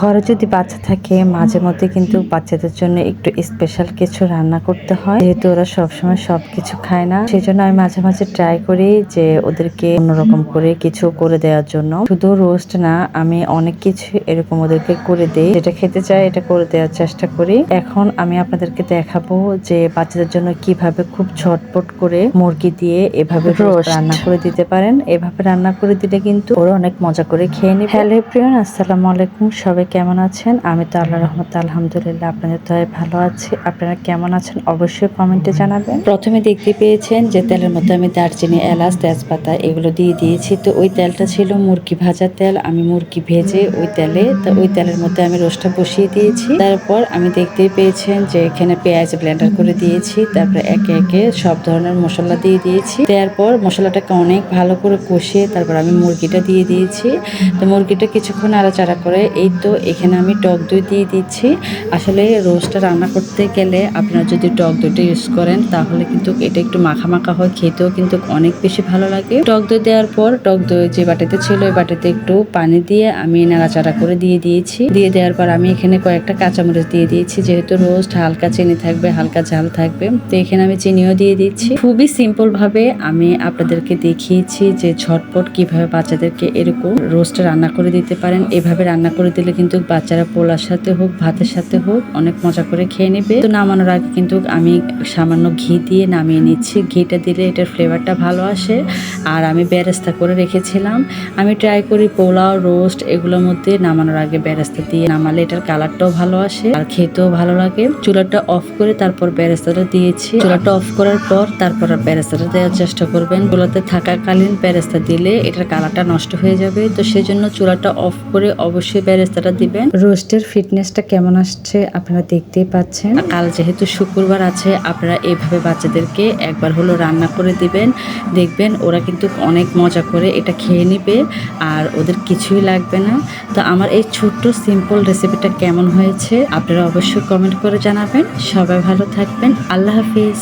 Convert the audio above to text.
ঘরে যদি বাচ্চা থাকে মাঝে মধ্যে কিন্তু বাচ্চাদের জন্য একটু স্পেশাল কিছু রান্না করতে হয়, যেহেতু ওরা সবসময় সবকিছু খায় না। সেই জন্য আমি মাঝে মাঝে ট্রাই করি যে ওদেরকে অন্যরকম করে কিছু করে দেওয়ার জন্য। শুধু রোস্ট না, আমি অনেক কিছু এরকম ওদেরকে করে দিই, যেটা খেতে চাই এটা করে দেওয়ার চেষ্টা করি। এখন আমি আপনাদেরকে দেখাবো যে বাচ্চাদের জন্য কিভাবে খুব ঝটপট করে মুরগি দিয়ে এভাবে রোস্ট রান্না করে দিতে পারেন। এভাবে রান্না করে দিলে কিন্তু ওরা অনেক মজা করে খেয়ে নেবে। হ্যালো এভরিওয়ান, আসসালামু আলাইকুম। সবাই কেমন আছেন? আমি তো আল্লাহর রহমতে আলহামদুলিল্লাহ আপনাদের দয়ায় ভালো আছি। আপনারা কেমন আছেন অবশ্যই কমেন্টে জানাবেন। প্রথমে দেখতে পেয়েছেন যে তেলের মধ্যে আমি দারচিনি, এলাচ, তেজপাতা এগুলো দিয়ে দিয়েছি। তো ওই তেলটা ছিল মুরগি ভাজার তেল। আমি মুরগি ভেজে ওই তেলের মধ্যে আমি রোস্টটা বসিয়ে দিয়েছি। তারপর আমি দেখতেই পেয়েছেন যে এখানে পেঁয়াজ ব্লেন্ডার করে দিয়েছি। তারপরে একে একে সব ধরনের মশলা দিয়ে দিয়েছি। দেওয়ার পর মশলাটাকে অনেক ভালো করে কষিয়ে তারপর আমি মুরগিটা দিয়ে দিয়েছি। তো মুরগিটা কিছুক্ষণ নাড়াচাড়া করে এই তো এখানে আমি টক দই দিয়ে দিচ্ছি। আসলে রোস্টটা রান্না করতে গেলে আপনারা যদি টক দইটা ইউজ করেন তাহলে কিন্তু এটা একটু মাখা মাখা হয়, খেতেও কিন্তু অনেক বেশি ভালো লাগে। টক দই দেওয়ার পর টক দই যে বাটিতে ছিল ওই বাটিতে একটু পানি দিয়ে আমি নাড়াচাড়া করে দিয়ে দিয়েছি। দিয়ে দেওয়ার পর আমি এখানে কয়েকটা কাঁচামরিচ দিয়ে দিয়েছি, যেহেতু রোস্ট হালকা চিনি থাকবে, হালকা ঝাল থাকবে। তো এখানে আমি চিনিও দিয়ে দিচ্ছি। খুবই সিম্পল ভাবে আমি আপনাদেরকে দেখিয়েছি যে ঝটপট কিভাবে বাচ্চাদেরকে এরকম রোস্ট রান্না করে দিতে পারেন। এভাবে রান্না করে দিলে কিন্তু বাচ্চারা পোলার সাথে হোক ভাতের সাথে হোক অনেক মজা করে খেয়ে নেবে। তো নামানোর আগে কিন্তু আমি সামান্য ঘি দিয়ে নামিয়ে নিচ্ছি। ঘিটা দিলে এটার ফ্লেভারটা ভালো আসে। আর আমি বেরেস্তা করে রেখেছিলাম। আমি ট্রাই করি পোলাও, রোস্ট এগুলোর মধ্যে নামানোর আগে বেরেস্তা দিয়ে নামালে এটার কালারটাও ভালো আসে আর খেতেও ভালো লাগে। চুলাটা অফ করে তারপর বেরেস্তাটা দিয়েছি। চুলাটা অফ করার পর তারপর বেরেস্তাটা দেওয়ার চেষ্টা করবেন। চুলাতে থাকাকালীন বেরেস্তা দিলে এটার কালারটা নষ্ট হয়ে যাবে। তো সেজন্য চুলাটা অফ করে অবশ্যই বেরেস্তাটা দিবেন। রোস্টের ফিটনেসটা কেমন আসছে আপনারা দেখতেই পাচ্ছেন। কাল যেহেতু শুক্রবার আছে, আপনারা এইভাবে বাচ্চাদেরকে একবার হলো রান্না করে দিবেন, দেখবেন ওরা কিন্তু অনেক মজা করে এটা খেয়ে নেবে আর ওদের কিছুই লাগবে না। তো আমার এই ছোট্ট সিম্পল রেসিপিটা কেমন হয়েছে আপনারা অবশ্যই কমেন্ট করে জানাবেন। সবাই ভালো থাকবেন। আল্লাহ হাফিজ।